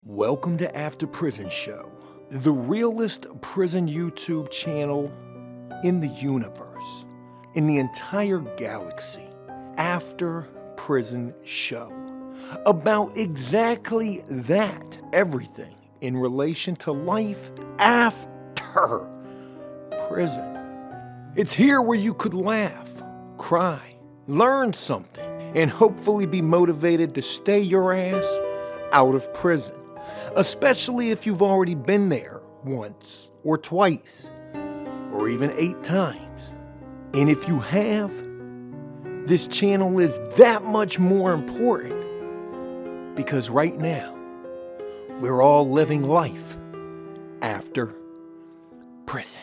Welcome to After Prison Show, the realest prison YouTube channel in the universe, in the entire galaxy. After Prison Show, about exactly that, everything in relation to life after prison. It's here where you could laugh, cry, learn something, and hopefully be motivated to stay your ass out of prison. Especially if you've already been there once or twice or even 8 times. And if you have, this channel is that much more important because right now we're all living life after prison.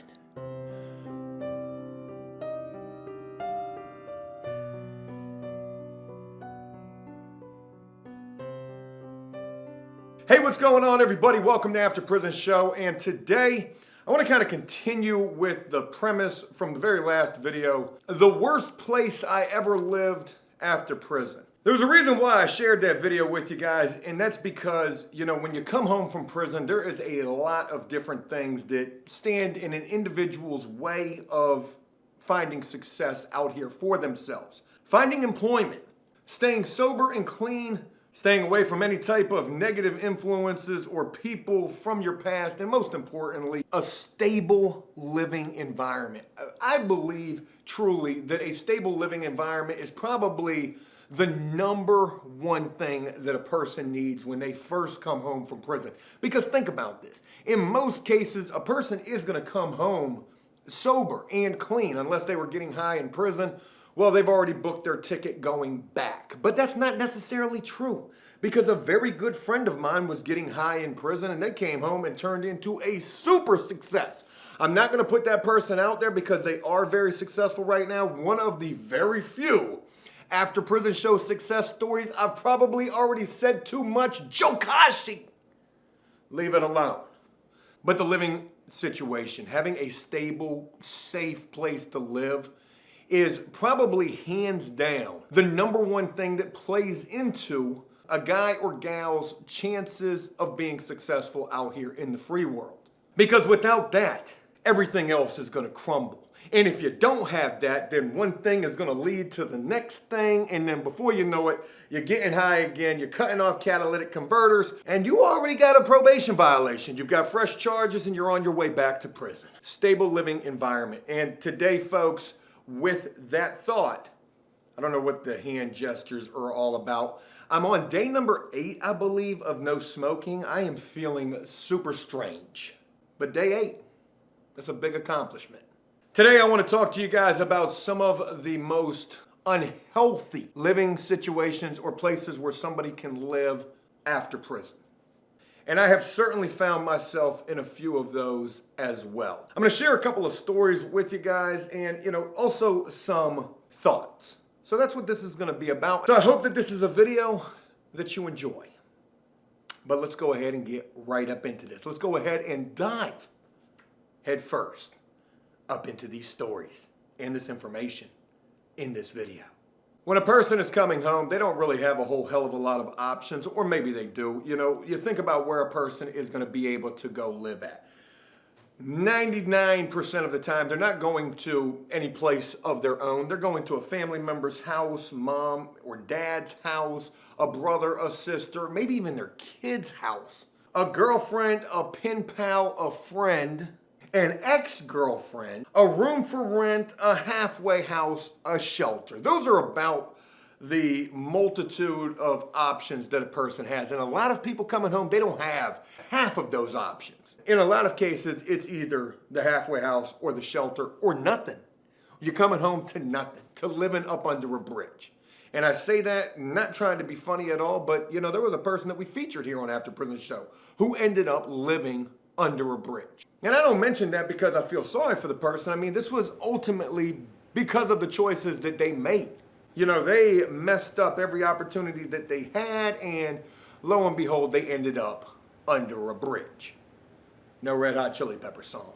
Hey, what's going on, everybody? Welcome to After Prison Show, and today I want to kind of continue with the premise from the very last video, the worst place I ever lived after prison. There's a reason why I shared that video with you guys, and that's because, when you come home from prison, there is a lot of different things that stand in an individual's way of finding success out here for themselves. Finding employment, staying sober and clean, staying away from any type of negative influences or people from your past, and most importantly, a stable living environment. I believe truly that a stable living environment is probably the number one thing that a person needs when they first come home from prison. Because think about this. In most cases, a person is going to come home sober and clean unless they were getting high in prison. Well, they've already booked their ticket going back. But that's not necessarily true, because a very good friend of mine was getting high in prison and they came home and turned into a super success. I'm not going to put that person out there because they are very successful right now. One of the very few After Prison Show success stories. I've probably already said too much. Jokashi! Leave it alone. But the living situation, having a stable, safe place to live, is probably hands down the number one thing that plays into a guy or gal's chances of being successful out here in the free world. Because without that, everything else is going to crumble. And if you don't have that, then one thing is going to lead to the next thing, and then before you know it, you're getting high again, you're cutting off catalytic converters, and you already got a probation violation. You've got fresh charges, and you're on your way back to prison. Stable living environment. And today, folks, with that thought, I don't know what the hand gestures are all about. I'm on day number 8, I believe, of no smoking. I am feeling super strange. But day 8, that's a big accomplishment. Today I want to talk to you guys about some of the most unhealthy living situations or places where somebody can live after prison. And I have certainly found myself in a few of those as well. I'm going to share a couple of stories with you guys and, also some thoughts. So that's what this is going to be about. So I hope that this is a video that you enjoy. But let's go ahead and get right up into this. Let's go ahead and dive head first up into these stories and this information in this video. When a person is coming home, they don't really have a whole hell of a lot of options, or maybe they do. You think about where a person is going to be able to go live at. 99% of the time, they're not going to any place of their own. They're going to a family member's house, mom or dad's house, a brother, a sister, maybe even their kid's house, a girlfriend, a pen pal, a friend, an ex-girlfriend, a room for rent, a halfway house, a shelter. Those are about the multitude of options that a person has. And a lot of people coming home, they don't have half of those options. In a lot of cases, it's either the halfway house or the shelter or nothing. You're coming home to nothing, to living up under a bridge. And I say that not trying to be funny at all, but there was a person that we featured here on After Prison Show who ended up living under a bridge. And I don't mention that because I feel sorry for the person. I mean, this was ultimately because of the choices that they made. They messed up every opportunity that they had, and lo and behold, they ended up under a bridge. No Red Hot Chili Pepper song.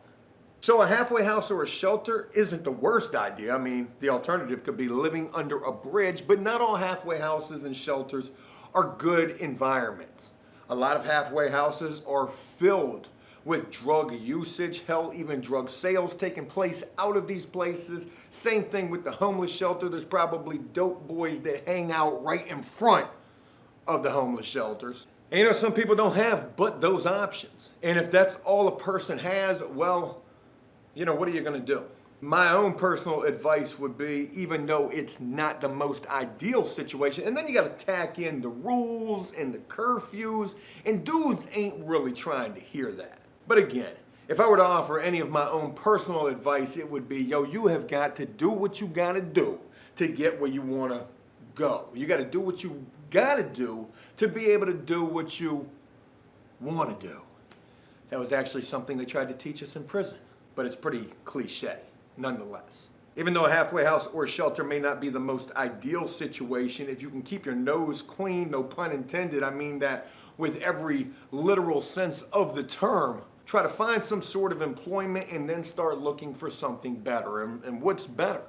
So a halfway house or a shelter isn't the worst idea. I mean, the alternative could be living under a bridge, but not all halfway houses and shelters are good environments. A lot of halfway houses are filled with drug usage, hell, even drug sales taking place out of these places. Same thing with the homeless shelter. There's probably dope boys that hang out right in front of the homeless shelters. And you know, some people don't have but those options. And if that's all a person has, well, you know, what are you gonna do? My own personal advice would be, even though it's not the most ideal situation, and then you gotta tack in the rules and the curfews, and dudes ain't really trying to hear that. But again, if I were to offer any of my own personal advice, it would be, yo, you have got to do what you gotta do to get where you wanna go. You gotta do what you gotta do to be able to do what you wanna do. That was actually something they tried to teach us in prison, but it's pretty cliche. Nonetheless, even though a halfway house or shelter may not be the most ideal situation, if you can keep your nose clean, no pun intended, I mean that with every literal sense of the term, try to find some sort of employment and then start looking for something better. And what's better?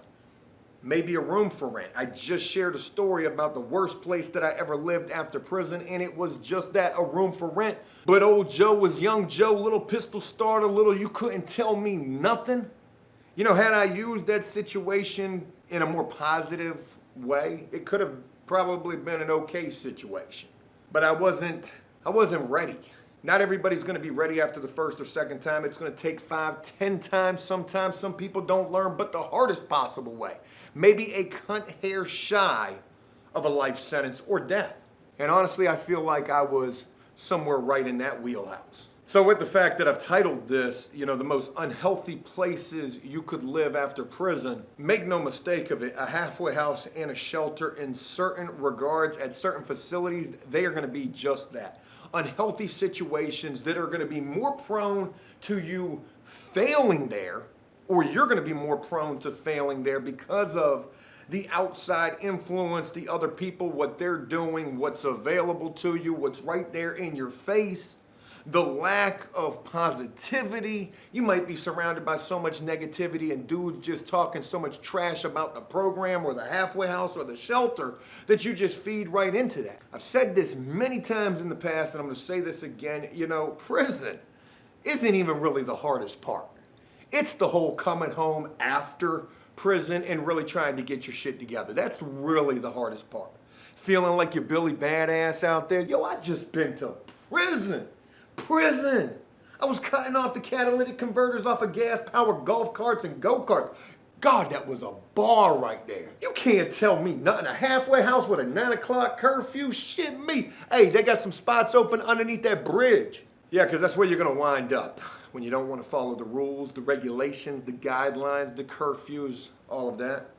Maybe a room for rent. I just shared a story about the worst place that I ever lived after prison, and it was just that, a room for rent. But old Joe was young Joe, little pistol starter, little you couldn't tell me nothing. You know, had I used that situation in a more positive way, it could have probably been an okay situation. But I wasn't ready. Not everybody's gonna be ready after the first or second time. It's gonna take 5, 10 times. Sometimes some people don't learn, but the hardest possible way. Maybe a cunt hair shy of a life sentence or death. And honestly, I feel like I was somewhere right in that wheelhouse. So with the fact that I've titled this, you know, the most unhealthy places you could live after prison, make no mistake of it, a halfway house and a shelter in certain regards at certain facilities, they are gonna be just that. Unhealthy situations that are gonna be more prone to you failing there, or you're gonna be more prone to failing there because of the outside influence, the other people, what they're doing, what's available to you, what's right there in your face. The lack of positivity. You might be surrounded by so much negativity and dudes just talking so much trash about the program or the halfway house or the shelter that you just feed right into that. I've said this many times in the past, and I'm gonna say this again. You know, prison isn't even really the hardest part. It's the whole coming home after prison and really trying to get your shit together. That's really the hardest part. Feeling like you're Billy Badass out there. Yo, I just been to prison. I was cutting off the catalytic converters off of gas-powered golf carts and go-karts. God, that was a bar right there. You can't tell me nothing. A halfway house with a 9 o'clock curfew? Shit me. Hey, they got some spots open underneath that bridge. Yeah, because that's where you're going to wind up when you don't want to follow the rules, the regulations, the guidelines, the curfews, all of that.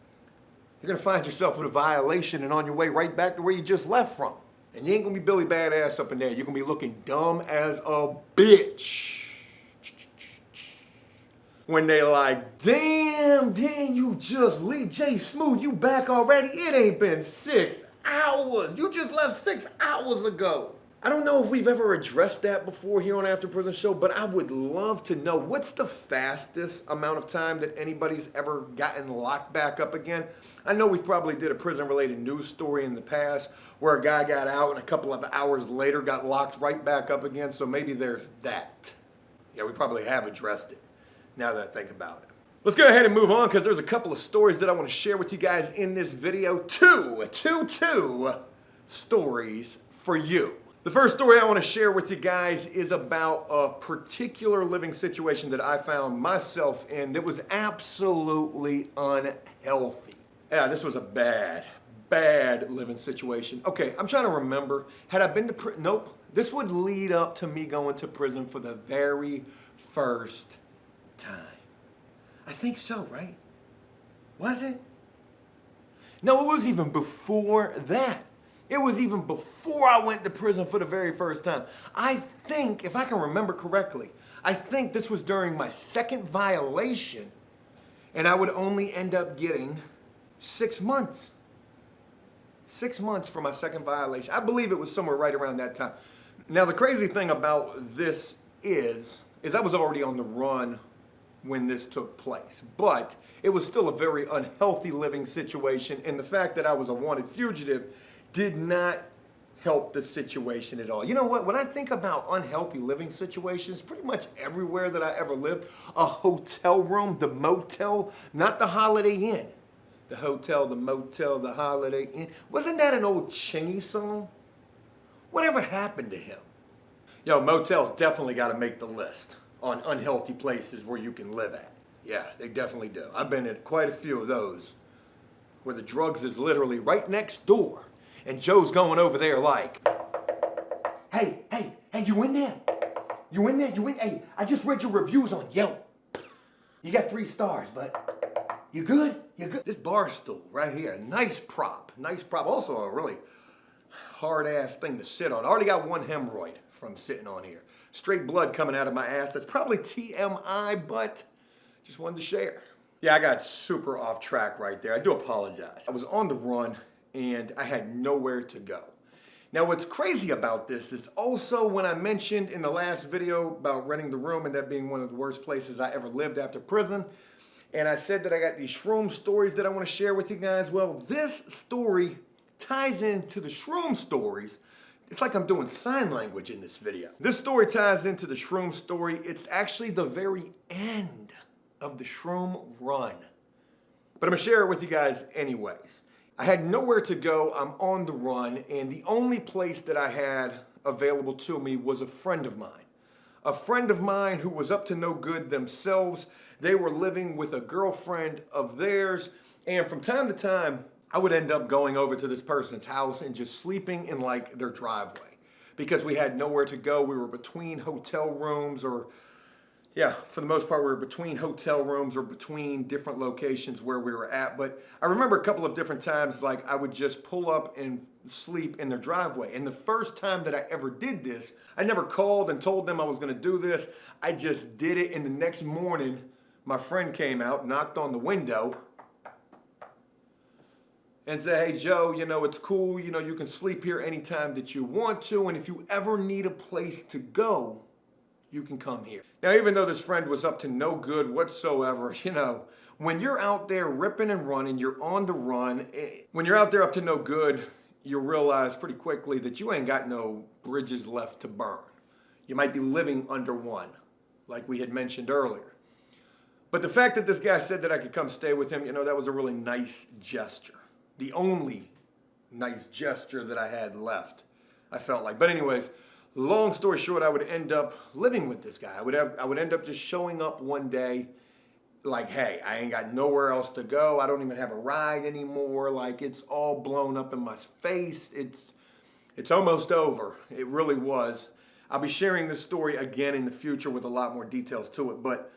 You're going to find yourself with a violation and on your way right back to where you just left from. And you ain't gonna be Billy Badass up in there. You're gonna be looking dumb as a bitch. When they like, damn, you just leave Jay Smooth, you back already? It ain't been 6 hours. You just left 6 hours ago. I don't know if we've ever addressed that before here on After Prison Show, but I would love to know, what's the fastest amount of time that anybody's ever gotten locked back up again? I know we've probably did a prison-related news story in the past where a guy got out and a couple of hours later got locked right back up again, so maybe there's that. Yeah, we probably have addressed it, now that I think about it. Let's go ahead and move on, because there's a couple of stories that I want to share with you guys in this video. Two stories for you. The first story I want to share with you guys is about a particular living situation that I found myself in that was absolutely unhealthy. Yeah, this was a bad living situation. Okay, I'm trying to remember. Had I been to prison? Nope. This would lead up to me going to prison for the very first time. I think so, right? Was it? No, it was even before that. It was even before I went to prison for the very first time. I think, if I can remember correctly, I think this was during my second violation, and I would only end up getting 6 months. 6 months for my second violation. I believe it was somewhere right around that time. Now, the crazy thing about this is I was already on the run when this took place, but it was still a very unhealthy living situation, and the fact that I was a wanted fugitive did not help the situation at all. You know what? When I think about unhealthy living situations, pretty much everywhere that I ever lived, a hotel room, the motel, not the Holiday Inn. The hotel, the motel, the Holiday Inn. Wasn't that an old Chingy song? Whatever happened to him? Yo, motels definitely got to make the list on unhealthy places where you can live at. Yeah, they definitely do. I've been in quite a few of those where the drugs is literally right next door. And Joe's going over there like, hey, you in there? You in there? Hey, I just read your reviews on Yelp. You got 3 stars, but you good? You good? This bar stool right here, nice prop. Also a really hard-ass thing to sit on. I already got 1 hemorrhoid from sitting on here. Straight blood coming out of my ass. That's probably TMI, but just wanted to share. Yeah, I got super off track right there. I do apologize. I was on the run and I had nowhere to go. Now what's crazy about this is also when I mentioned in the last video about renting the room and that being one of the worst places I ever lived after prison, and I said that I got these shroom stories that I want to share with you guys. Well, this story ties into the shroom stories. It's like I'm doing sign language in this video. This story ties into the shroom story. It's actually the very end of the shroom run. But I'm gonna share it with you guys anyways. I had nowhere to go, I'm on the run, and the only place that I had available to me was a friend of mine. A friend of mine who was up to no good themselves. They were living with a girlfriend of theirs, and from time to time, I would end up going over to this person's house and just sleeping in like their driveway because we had nowhere to go. We were between hotel rooms or, yeah, for the most part, we were between hotel rooms or between different locations where we were at. But I remember a couple of different times, like I would just pull up and sleep in their driveway. And the first time that I ever did this, I never called and told them I was gonna do this. I just did it, and the next morning, my friend came out, knocked on the window, and say, hey, Joe, you know, it's cool. You know, you can sleep here anytime that you want to. And if you ever need a place to go, you can come here. Now, even though this friend was up to no good whatsoever, you know, when you're out there ripping and running, you're on the run. When you're out there up to no good, you'll realize pretty quickly that you ain't got no bridges left to burn. You might be living under one, like we had mentioned earlier. But the fact that this guy said that I could come stay with him, you know, that was a really nice gesture. The only nice gesture that I had left, I felt like. But anyways, long story short, I would end up living with this guy. I would end up just showing up one day like, hey, I ain't got nowhere else to go. I don't even have a ride anymore. Like, it's all blown up in my face. It's almost over. It really was. I'll be sharing this story again in the future with a lot more details to it. But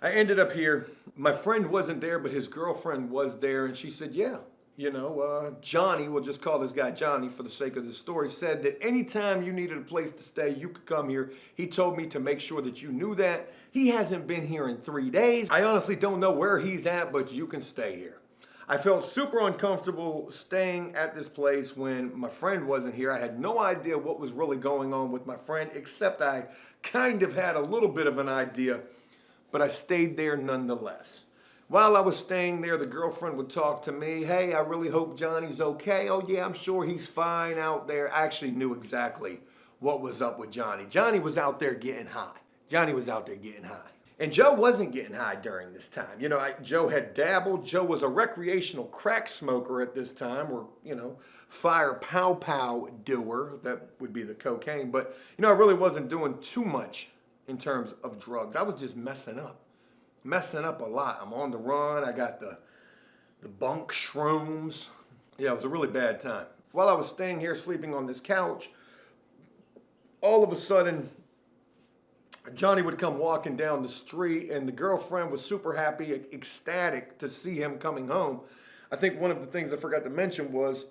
I ended up here. My friend wasn't there, but his girlfriend was there, and she said, yeah, you know, Johnny, we'll just call this guy Johnny for the sake of the story, said that anytime you needed a place to stay, you could come here. He told me to make sure that you knew that. He hasn't been here in 3 days. I honestly don't know where he's at, but you can stay here. I felt super uncomfortable staying at this place when my friend wasn't here. I had no idea what was really going on with my friend, except I kind of had a little bit of an idea. But I stayed there nonetheless. While I was staying there, the girlfriend would talk to me. Hey, I really hope Johnny's okay. Oh yeah, I'm sure he's fine out there. I actually knew exactly what was up with Johnny. Johnny was out there getting high. And Joe wasn't getting high during this time. You know, Joe had dabbled. Joe was a recreational crack smoker at this time, or, you know, fire pow doer. That would be the cocaine. But, you know, I really wasn't doing too much in terms of drugs. I was just messing up a lot. I'm on the run. I got the bunk shrooms. Yeah, it was a really bad time. While I was staying here sleeping on this couch, all of a sudden, Johnny would come walking down the street, and the girlfriend was super happy, ecstatic to see him coming home. I think one of the things I forgot to mention was,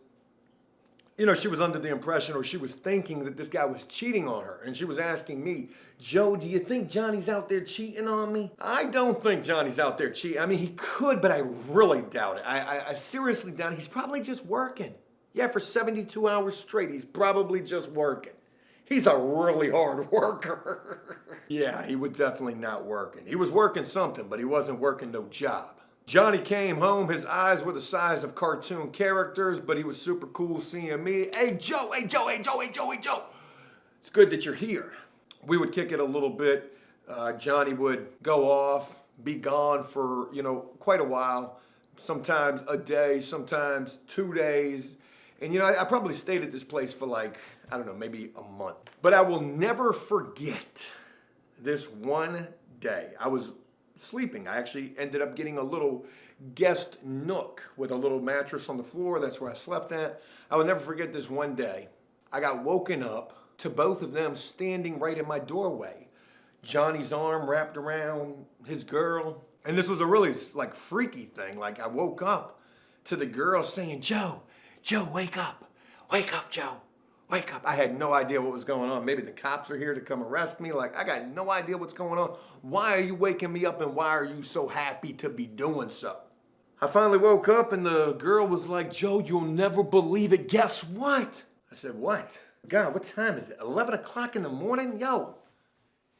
you know, she was under the impression, or she was thinking that this guy was cheating on her. And she was asking me, Joe, do you think Johnny's out there cheating on me? I don't think Johnny's out there cheating. I mean, he could, but I really doubt it. I seriously doubt it. He's probably just working. Yeah, for 72 hours straight, he's probably just working. He's a really hard worker. Yeah, he was definitely not working. He was working something, but he wasn't working no job. Johnny came home, his eyes were the size of cartoon characters, but he was super cool seeing me. Hey Joe, hey Joe, hey Joe, hey Joe, hey Joe. It's good that you're here. We would kick it a little bit. Johnny would go off, be gone for, quite a while. Sometimes a day, sometimes 2 days. And I probably stayed at this place for maybe a month. But I will never forget this one day. I was sleeping. I actually ended up getting a little guest nook with a little mattress on the floor. That's where I slept at. I will never forget this one day. I got woken up to both of them standing right in my doorway. Johnny's arm wrapped around his girl. And this was a really freaky thing. I woke up to the girl saying, Joe, wake up. Wake up, Joe. Wake up. I had no idea what was going on. Maybe the cops are here to come arrest me. I got no idea what's going on. Why are you waking me up and why are you so happy to be doing so? I finally woke up and the girl was like, Joe, you'll never believe it. Guess what? I said, what? God, what time is it? 11 o'clock in the morning? Yo,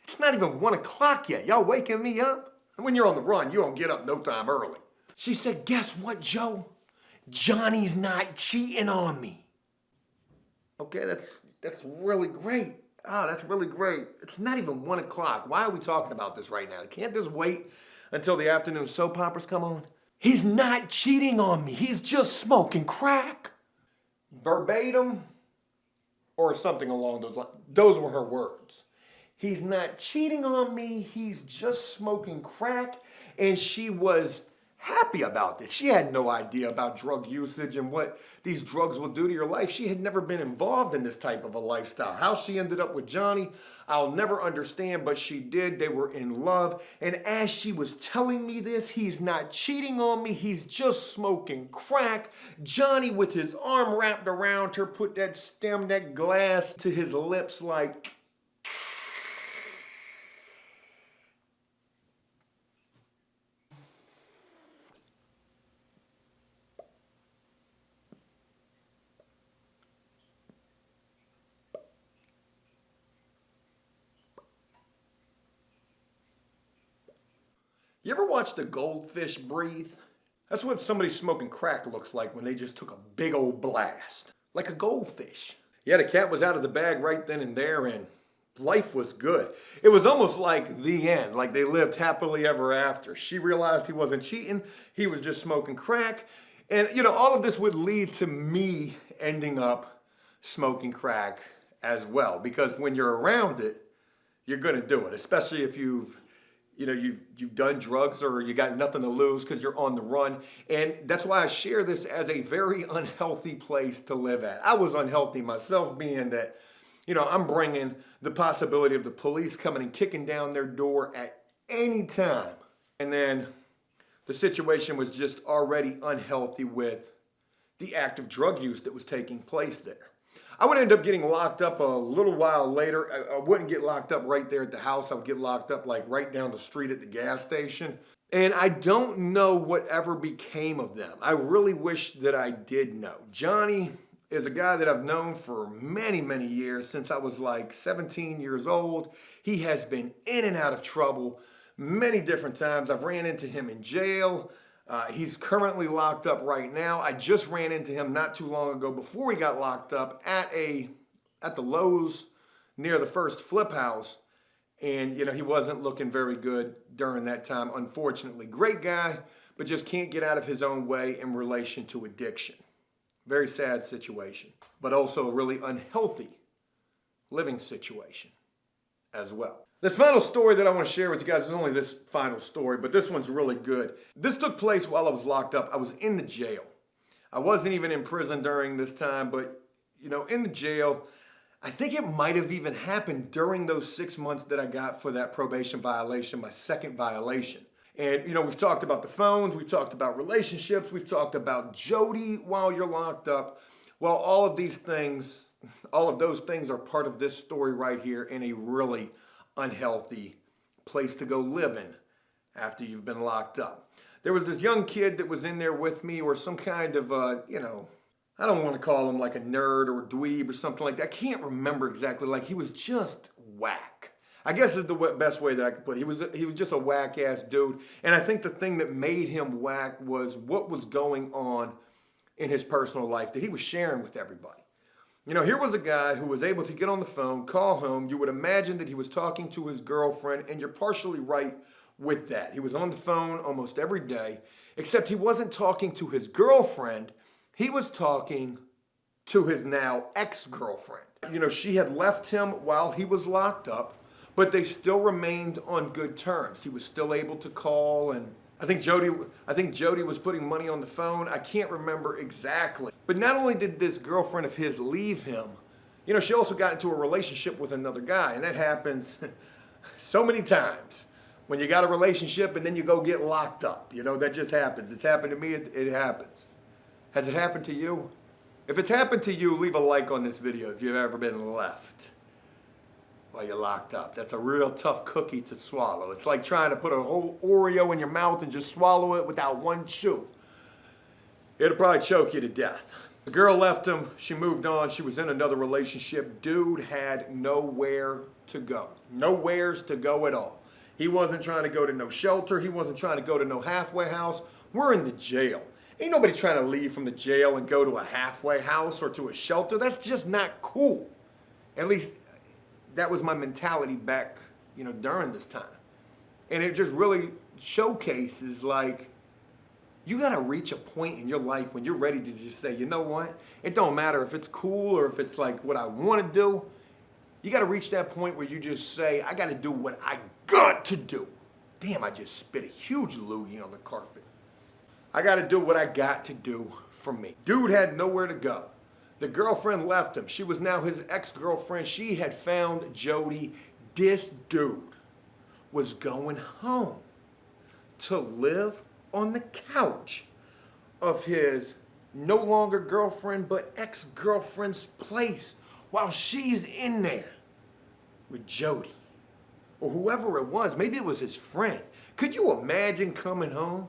it's not even 1 o'clock yet. Y'all waking me up? And when you're on the run, you don't get up no time early. She said, guess what, Joe? Johnny's not cheating on me. Okay, that's really great. Oh, that's really great. It's not even 1 o'clock. Why are we talking about this right now? Can't this wait until the afternoon soap operas come on? He's not cheating on me. He's just smoking crack. Verbatim or something along those lines. Those were her words. He's not cheating on me. He's just smoking crack. And she was happy about this. She had no idea about drug usage and what these drugs will do to your life. She had never been involved in this type of a lifestyle. How she ended up with Johnny, I'll never understand, but she did. They were in love. And as she was telling me this, he's not cheating on me. He's just smoking crack. Johnny, with his arm wrapped around her, put that glass to his lips like, you ever watched a goldfish breathe? That's what somebody smoking crack looks like when they just took a big old blast. Like a goldfish. Yeah, the cat was out of the bag right then and there and life was good. It was almost like the end, like they lived happily ever after. She realized he wasn't cheating, he was just smoking crack. And all of this would lead to me ending up smoking crack as well. Because when you're around it, you're gonna do it, especially if you've done drugs or you got nothing to lose because you're on the run. And that's why I share this as a very unhealthy place to live at. I was unhealthy myself, being that, I'm bringing the possibility of the police coming and kicking down their door at any time. And then the situation was just already unhealthy with the active drug use that was taking place there. I would end up getting locked up a little while later. I wouldn't get locked up right there at the house. I would get locked up right down the street at the gas station. And I don't know whatever became of them. I really wish that I did know. Johnny is a guy that I've known for many, many years, since I was 17 years old. He has been in and out of trouble many different times. I've ran into him in jail. He's currently locked up right now. I just ran into him not too long ago before he got locked up at the Lowe's near the First Flip House. And, he wasn't looking very good during that time, unfortunately. Great guy, but just can't get out of his own way in relation to addiction. Very sad situation, but also a really unhealthy living situation as well. This final story that I want to share with you guys is only this final story, but this one's really good. This took place while I was locked up. I was in the jail. I wasn't even in prison during this time, but, in the jail, I think it might have even happened during those 6 months that I got for that probation violation, my second violation. And, we've talked about the phones, we've talked about relationships, we've talked about Jody while you're locked up. Well, all of those things are part of this story right here in a really unhealthy place to go live in after you've been locked up. There was this young kid that was in there with me, or some kind of, I don't want to call him like a nerd or a dweeb or something like that. I can't remember exactly. He was just whack. I guess is the best way that I could put it. He was just a whack-ass dude. And I think the thing that made him whack was what was going on in his personal life that he was sharing with everybody. You know, here was a guy who was able to get on the phone, call home. You would imagine that he was talking to his girlfriend, and you're partially right with that. He was on the phone almost every day, except he wasn't talking to his girlfriend. He was talking to his now ex-girlfriend. You know, she had left him while he was locked up, but they still remained on good terms. He was still able to call, and I think Jody was putting money on the phone. I can't remember exactly. But not only did this girlfriend of his leave him, you know, she also got into a relationship with another guy, and that happens so many times. When you got a relationship and then you go get locked up, you know, that just happens. It's happened to me, it happens. Has it happened to you? If it's happened to you, leave a like on this video if you've ever been left while you're locked up. That's a real tough cookie to swallow. It's like trying to put a whole Oreo in your mouth and just swallow it without one chew. It'll probably choke you to death. The girl left him, she moved on, she was in another relationship. Dude had nowhere to go. Nowheres to go at all. He wasn't trying to go to no shelter, he wasn't trying to go to no halfway house. We're in the jail. Ain't nobody trying to leave from the jail and go to a halfway house or to a shelter. That's just not cool. At least that was my mentality back, you know, during this time. And it just really showcases, like, you gotta reach a point in your life when you're ready to just say, you know what? It don't matter if it's cool or if it's like what I wanna do. You gotta reach that point where you just say, I gotta do what I got to do. Damn, I just spit a huge loogie on the carpet. I gotta do what I got to do for me. Dude had nowhere to go. The girlfriend left him. She was now his ex-girlfriend. She had found Jody. This dude was going home to live on the couch of his no longer girlfriend but ex-girlfriend's place while she's in there with Jody or whoever it was. Maybe it was his friend. Could you imagine coming home?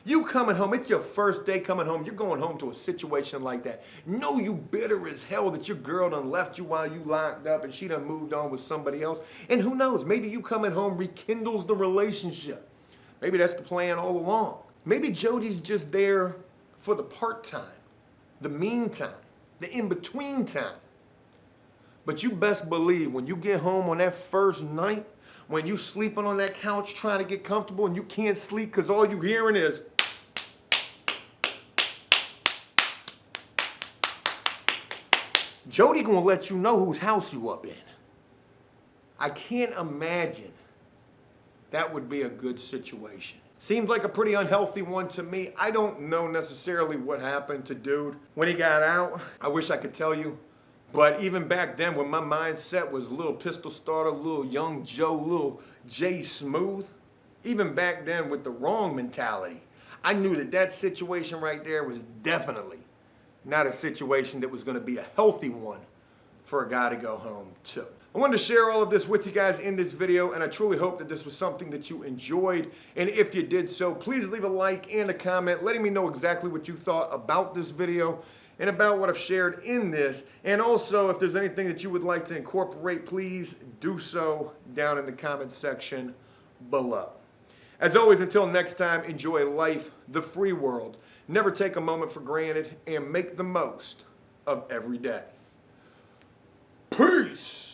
You coming home, it's your first day coming home, you're going home to a situation like that. No, you bitter as hell that your girl done left you while you locked up and she done moved on with somebody else. And who knows, maybe you coming home rekindles the relationship. Maybe that's the plan all along. Maybe Jody's just there for the part-time, the meantime, the in-between time. But you best believe when you get home on that first night, when you sleeping on that couch trying to get comfortable and you can't sleep because all you hearing is Jody gonna let you know whose house you up in. I can't imagine that would be a good situation. Seems like a pretty unhealthy one to me. I don't know necessarily what happened to dude when he got out. I wish I could tell you. But even back then when my mindset was a little pistol starter, little young Joe, little Jay Smooth, even back then with the wrong mentality, I knew that that situation right there was definitely not a situation that was gonna be a healthy one for a guy to go home to. I wanted to share all of this with you guys in this video, and I truly hope that this was something that you enjoyed. And if you did so, please leave a like and a comment letting me know exactly what you thought about this video and about what I've shared in this. And also, if there's anything that you would like to incorporate, please do so down in the comment section below. As always, until next time, enjoy life, the free world. Never take a moment for granted and make the most of every day. Peace!